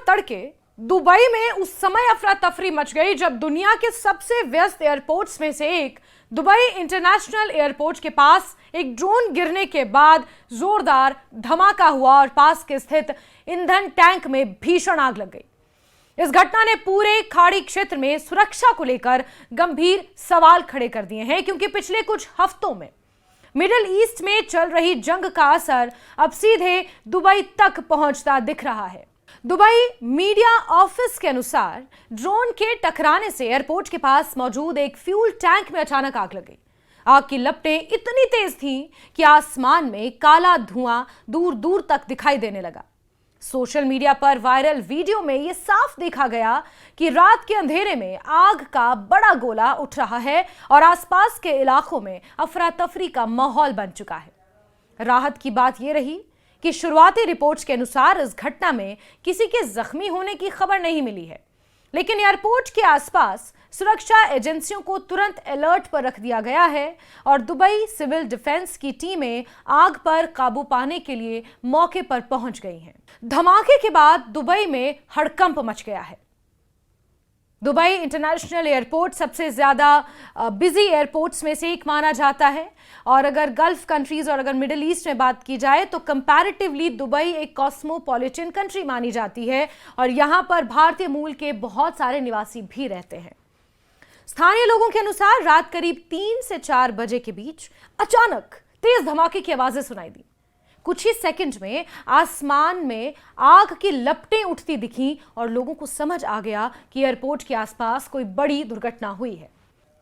तड़के दुबई में उस समय अफरा तफरी मच गई जब दुनिया के सबसे व्यस्त एयरपोर्ट्स में से एक दुबई इंटरनेशनल एयरपोर्ट के पास एक ड्रोन गिरने के बाद जोरदार धमाका हुआ और पास के स्थित ईंधन टैंक में भीषण आग लग गई। इस घटना ने पूरे खाड़ी क्षेत्र में सुरक्षा को लेकर गंभीर सवाल खड़े कर दिए हैं, क्योंकि पिछले कुछ हफ्तों में मिडिल ईस्ट में चल रही जंग का असर अब सीधे दुबई तक पहुंचता दिख रहा है। दुबई मीडिया ऑफिस के अनुसार ड्रोन के टकराने से एयरपोर्ट के पास मौजूद एक फ्यूल टैंक में अचानक आग लग गई। आग की लपटें इतनी तेज थीं कि आसमान में काला धुआं दूर दूर तक दिखाई देने लगा। सोशल मीडिया पर वायरल वीडियो में यह साफ देखा गया कि रात के अंधेरे में आग का बड़ा गोला उठ रहा है और आसपास के इलाकों में अफरा तफरी का माहौल बन चुका है। राहत की बात यह रही कि शुरुआती रिपोर्ट्स के अनुसार इस घटना में किसी के जख्मी होने की खबर नहीं मिली है, लेकिन एयरपोर्ट के आसपास सुरक्षा एजेंसियों को तुरंत अलर्ट पर रख दिया गया है और दुबई सिविल डिफेंस की टीमें आग पर काबू पाने के लिए मौके पर पहुंच गई हैं। धमाके के बाद दुबई में हड़कंप मच गया है। दुबई इंटरनेशनल एयरपोर्ट सबसे ज्यादा बिजी एयरपोर्ट्स में से एक माना जाता है और अगर गल्फ कंट्रीज और अगर मिडिल ईस्ट में बात की जाए तो कंपैरेटिवली दुबई एक कॉस्मोपॉलिटन कंट्री मानी जाती है और यहां पर भारतीय मूल के बहुत सारे निवासी भी रहते हैं। स्थानीय लोगों के अनुसार रात करीब 3 से 4 बजे के बीच अचानक तेज धमाके की आवाजें सुनाई दी। कुछ ही सेकंड में आसमान में आग की लपटें उठती दिखीं और लोगों को समझ आ गया कि एयरपोर्ट के आसपास कोई बड़ी दुर्घटना हुई है।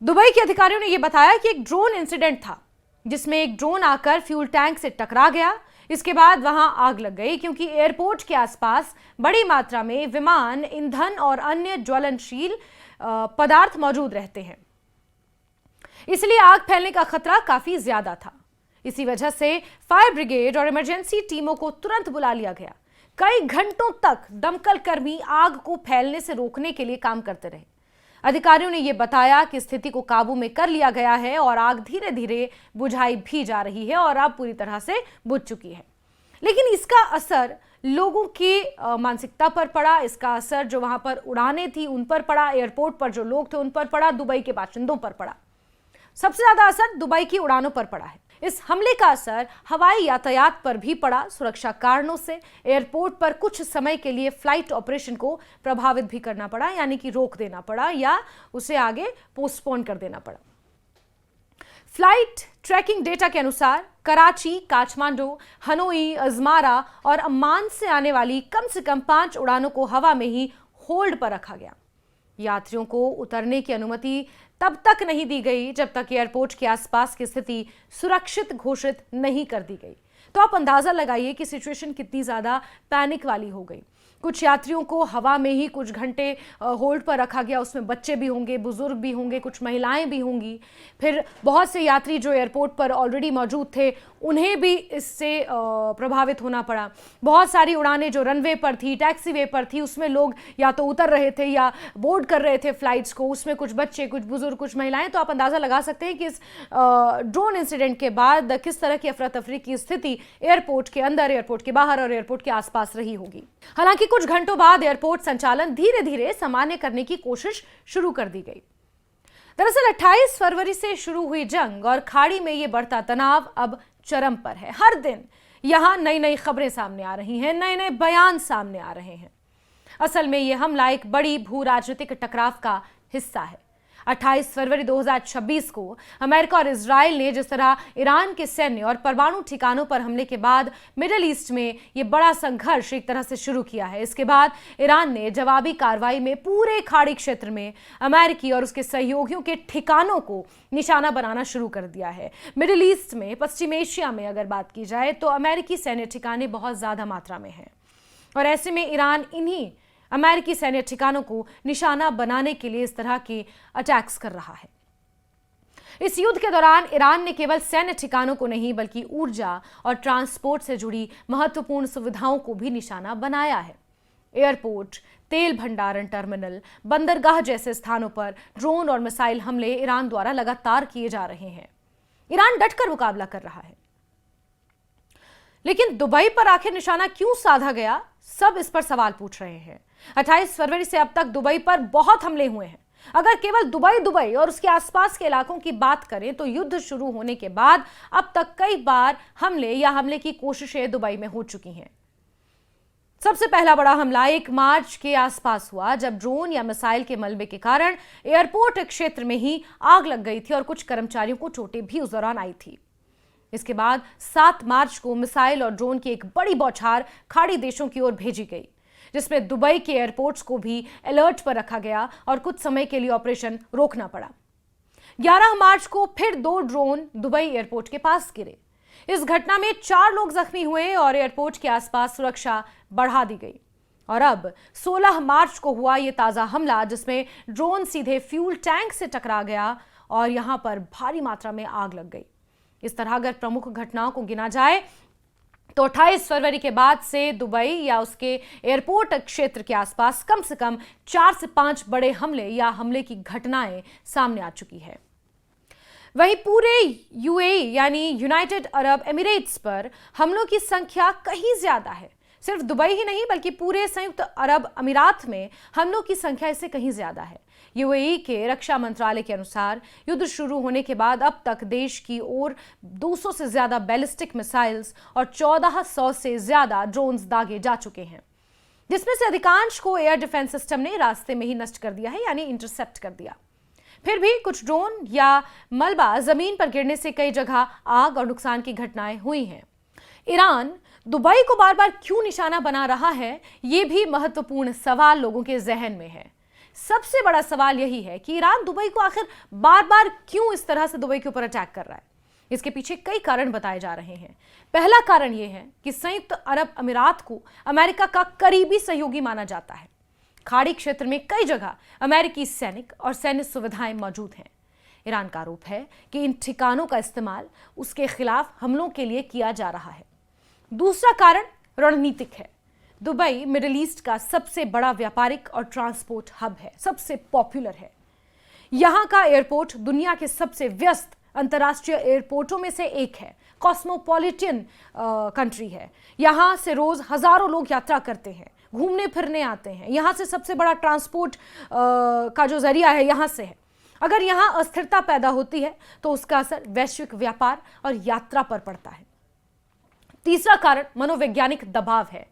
दुबई के अधिकारियों ने यह बताया कि एक ड्रोन इंसिडेंट था जिसमें एक ड्रोन आकर फ्यूल टैंक से टकरा गया। इसके बाद वहां आग लग गई क्योंकि एयरपोर्ट के आसपास बड़ी मात्रा में विमान, ईंधन और अन्य ज्वलनशील पदार्थ मौजूद रहते हैं, इसलिए आग फैलने का खतरा काफी ज्यादा था। इसी वजह से फायर ब्रिगेड और इमरजेंसी टीमों को तुरंत बुला लिया गया। कई घंटों तक दमकल कर्मी आग को फैलने से रोकने के लिए काम करते रहे। अधिकारियों ने यह बताया कि स्थिति को काबू में कर लिया गया है और आग धीरे धीरे बुझाई भी जा रही है और अब पूरी तरह से बुझ चुकी है। लेकिन इसका असर लोगों की मानसिकता पर पड़ा, इसका असर जो वहां पर उड़ानें थी उन पर पड़ा, एयरपोर्ट पर जो लोग थे उन पर पड़ा, दुबई के बाशिंदों पर पड़ा। सबसे ज्यादा असर दुबई की उड़ानों पर पड़ा है। इस हमले का असर हवाई यातायात पर भी पड़ा। सुरक्षा कारणों से एयरपोर्ट पर कुछ समय के लिए फ्लाइट ऑपरेशन को प्रभावित भी करना पड़ा, यानी कि रोक देना पड़ा या उसे आगे पोस्टपोन कर देना पड़ा। फ्लाइट ट्रैकिंग डेटा के अनुसार कराची, काठमांडू, हनोई, अजमारा और अम्मान से आने वाली कम से कम 5 उड़ानों को हवा में ही होल्ड पर रखा गया। यात्रियों को उतरने की अनुमति तब तक नहीं दी गई जब तक एयरपोर्ट के आसपास की स्थिति सुरक्षित घोषित नहीं कर दी गई। तो आप अंदाजा लगाइए कि सिचुएशन कितनी ज्यादा पैनिक वाली हो गई। कुछ यात्रियों को हवा में ही कुछ घंटे होल्ड पर रखा गया, उसमें बच्चे भी होंगे, बुजुर्ग भी होंगे, कुछ महिलाएं भी होंगी। फिर बहुत से यात्री जो एयरपोर्ट पर ऑलरेडी मौजूद थे उन्हें भी इससे प्रभावित होना पड़ा। बहुत सारी उड़ानें जो रनवे पर थी, टैक्सी वे पर थी, उसमें लोग या तो उतर रहे थे या बोर्ड कर रहे थे फ्लाइट्स को, उसमें कुछ बच्चे, कुछ बुजुर्ग, कुछ महिलाएं। तो आप अंदाजा लगा सकते हैं कि इस ड्रोन इंसिडेंट के बाद किस तरह की अफरा तफरी की स्थिति एयरपोर्ट के अंदर, एयरपोर्ट के बाहर और एयरपोर्ट के आसपास रही होगी। हालांकि कुछ घंटों बाद एयरपोर्ट संचालन धीरे धीरे सामान्य करने की कोशिश शुरू कर दी गई। दरअसल 28 फरवरी से शुरू हुई जंग और खाड़ी में यह बढ़ता तनाव अब चरम पर है। हर दिन यहां नई नई खबरें सामने आ रही हैं, नए नए बयान सामने आ रहे हैं। असल में यह हमला एक बड़ी भू राजनीतिक टकराव का हिस्सा है। 28 फरवरी 2026 को अमेरिका और इजराइल ने जिस तरह ईरान के सैन्य और परमाणु ठिकानों पर हमले के बाद मिडिल ईस्ट में यह बड़ा संघर्ष एक तरह से शुरू किया है। इसके बाद ईरान ने जवाबी कार्रवाई में पूरे खाड़ी क्षेत्र में अमेरिकी और उसके सहयोगियों के ठिकानों को निशाना बनाना शुरू कर दिया है। मिडिल ईस्ट में, पश्चिम एशिया में अगर बात की जाए तो अमेरिकी सैन्य ठिकाने बहुत ज्यादा मात्रा में हैं और ऐसे में ईरान इन्हीं अमेरिकी सैन्य ठिकानों को निशाना बनाने के लिए इस तरह के अटैक्स कर रहा है। इस युद्ध के दौरान ईरान ने केवल सैन्य ठिकानों को नहीं बल्कि ऊर्जा और ट्रांसपोर्ट से जुड़ी महत्वपूर्ण सुविधाओं को भी निशाना बनाया है। एयरपोर्ट, तेल भंडारण टर्मिनल, बंदरगाह जैसे स्थानों पर ड्रोन और मिसाइल हमले ईरान द्वारा लगातार किए जा रहे हैं। ईरान डटकर मुकाबला कर रहा है। लेकिन दुबई पर आखिर निशाना क्यों साधा गया, सब इस पर सवाल पूछ रहे हैं। 28 फरवरी से अब तक दुबई पर बहुत हमले हुए हैं। अगर केवल दुबई और उसके आसपास के इलाकों की बात करें तो युद्ध शुरू होने के बाद अब तक कई बार हमले की कोशिशें दुबई में हो चुकी हैं। सबसे पहला बड़ा हमला 1 मार्च के आसपास हुआ, जब ड्रोन या मिसाइल के मलबे के कारण एयरपोर्ट क्षेत्र में ही आग लग गई थी और कुछ कर्मचारियों को चोटें भी उस दौरान आई थी। इसके बाद 7 मार्च को मिसाइल और ड्रोन की एक बड़ी बौछार खाड़ी देशों की ओर भेजी गई, जिसमें दुबई के एयरपोर्ट्स को भी अलर्ट पर रखा गया और कुछ समय के लिए ऑपरेशन रोकना पड़ा। 11 मार्च को फिर 2 ड्रोन दुबई एयरपोर्ट के पास गिरे। इस घटना में 4 लोग जख्मी हुए और एयरपोर्ट के आसपास सुरक्षा बढ़ा दी गई। और अब 16 मार्च को हुआ यह ताजा हमला, जिसमें ड्रोन सीधे फ्यूल टैंक से टकरा गया और यहां पर भारी मात्रा में आग लग गई। इस तरह अगर प्रमुख घटनाओं को गिना जाए तो 28 फरवरी के बाद से दुबई या उसके एयरपोर्ट क्षेत्र के आसपास कम से कम 4 से 5 बड़े हमले की घटनाएं सामने आ चुकी है। वहीं पूरे यूएई यानी यूनाइटेड अरब एमिरेट्स पर हमलों की संख्या कहीं ज्यादा है। सिर्फ दुबई ही नहीं बल्कि पूरे संयुक्त अरब अमीरात में हमलों की संख्या इससे कहीं ज्यादा है। यूएई के रक्षा मंत्रालय के अनुसार युद्ध शुरू होने के बाद अब तक देश की ओर 200 से ज्यादा बैलिस्टिक मिसाइल्स और 1400 से ज्यादा ड्रोन्स दागे जा चुके हैं, जिसमें से अधिकांश को एयर डिफेंस सिस्टम ने रास्ते में ही नष्ट कर दिया है, यानी इंटरसेप्ट कर दिया। फिर भी कुछ ड्रोन या मलबा जमीन पर गिरने से कई जगह आग और नुकसान की घटनाएं हुई हैं। ईरान दुबई को बार बार क्यों निशाना बना रहा है, ये भी महत्वपूर्ण सवाल लोगों के जहन में है। सबसे बड़ा सवाल यही है कि ईरान दुबई को आखिर बार बार क्यों इस तरह से दुबई के ऊपर अटैक कर रहा है। इसके पीछे कई कारण बताए जा रहे हैं। पहला कारण यह है कि संयुक्त अरब अमीरात को अमेरिका का करीबी सहयोगी माना जाता है। खाड़ी क्षेत्र में कई जगह अमेरिकी सैनिक और सैन्य सुविधाएं मौजूद हैं। ईरान का आरोप है कि इन ठिकानों का इस्तेमाल उसके खिलाफ हमलों के लिए किया जा रहा है। दूसरा कारण रणनीतिक है। दुबई मिडिल ईस्ट का सबसे बड़ा व्यापारिक और ट्रांसपोर्ट हब है, सबसे पॉपुलर है। यहां का एयरपोर्ट दुनिया के सबसे व्यस्त अंतर्राष्ट्रीय एयरपोर्टों में से एक है। कॉस्मोपॉलिटन कंट्री है। यहां से रोज हजारों लोग यात्रा करते हैं, घूमने फिरने आते हैं। यहां से सबसे बड़ा ट्रांसपोर्ट का जो जरिया है यहां से है। अगर यहां अस्थिरता पैदा होती है तो उसका असर वैश्विक व्यापार और यात्रा पर पड़ता है। तीसरा कारण मनोवैज्ञानिक दबाव है।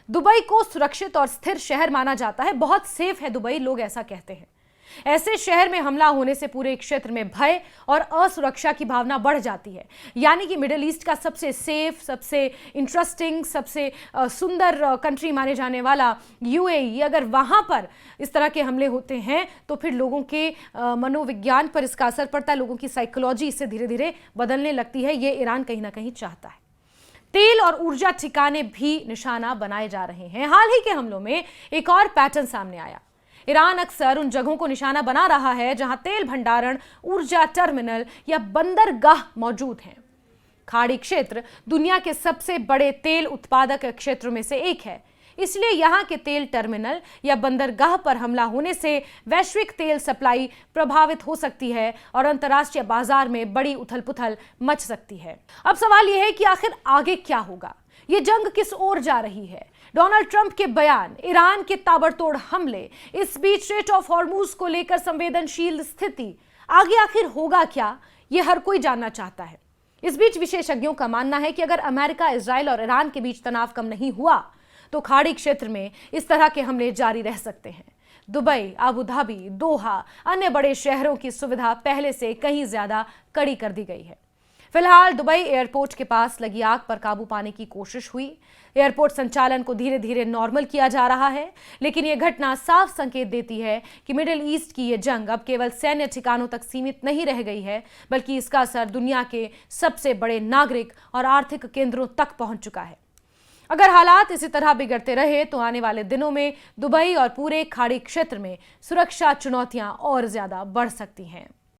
दुबई को सुरक्षित और स्थिर शहर माना जाता है। बहुत सेफ है दुबई, लोग ऐसा कहते हैं। ऐसे शहर में हमला होने से पूरे क्षेत्र में भय और असुरक्षा की भावना बढ़ जाती है। यानी कि मिडिल ईस्ट का सबसे सेफ, सबसे इंटरेस्टिंग, सबसे सुंदर कंट्री माने जाने वाला यूएई, अगर वहां पर इस तरह के हमले होते हैं तो फिर लोगों के मनोविज्ञान पर इसका असर पड़ता है। लोगों की साइकोलॉजी इससे धीरे धीरे बदलने लगती है। ये ईरान कहीं ना कहीं चाहता है। तेल और ऊर्जा ठिकाने भी निशाना बनाए जा रहे हैं। हाल ही के हमलों में एक और पैटर्न सामने आया। ईरान अक्सर उन जगहों को निशाना बना रहा है जहां तेल भंडारण, ऊर्जा टर्मिनल या बंदरगाह मौजूद हैं। खाड़ी क्षेत्र दुनिया के सबसे बड़े तेल उत्पादक क्षेत्रों में से एक है, इसलिए यहां के तेल टर्मिनल या बंदरगाह पर हमला होने से वैश्विक तेल सप्लाई प्रभावित हो सकती है और अंतर्राष्ट्रीय बाजार में बड़ी उथल-पुथल मच सकती है। अब सवाल यह है कि आखिर आगे क्या होगा, ये जंग किस ओर जा रही है। डोनाल्ड ट्रंप के बयान, ईरान के ताबड़तोड़ हमले, इस बीच स्ट्रेट ऑफ हॉर्मुज को लेकर संवेदनशील स्थिति, आगे आखिर होगा क्या, ये हर कोई जानना चाहता है। इस बीच विशेषज्ञों का मानना है कि अगर अमेरिका, इजराइल और ईरान के बीच तनाव कम नहीं हुआ तो खाड़ी क्षेत्र में इस तरह के हमले जारी रह सकते हैं। दुबई, अबू धाबी, दोहा, अन्य बड़े शहरों की सुविधा पहले से कहीं ज्यादा कड़ी कर दी गई है। फिलहाल दुबई एयरपोर्ट के पास लगी आग पर काबू पाने की कोशिश हुई। एयरपोर्ट संचालन को धीरे धीरे नॉर्मल किया जा रहा है, लेकिन यह घटना साफ संकेत देती है कि मिडिल ईस्ट की यह जंग अब केवल सैन्य ठिकानों तक सीमित नहीं रह गई है, बल्कि इसका असर दुनिया के सबसे बड़े नागरिक और आर्थिक केंद्रों तक पहुंच चुका है। अगर हालात इसी तरह बिगड़ते रहे तो आने वाले दिनों में दुबई और पूरे खाड़ी क्षेत्र में सुरक्षा चुनौतियां और ज्यादा बढ़ सकती हैं।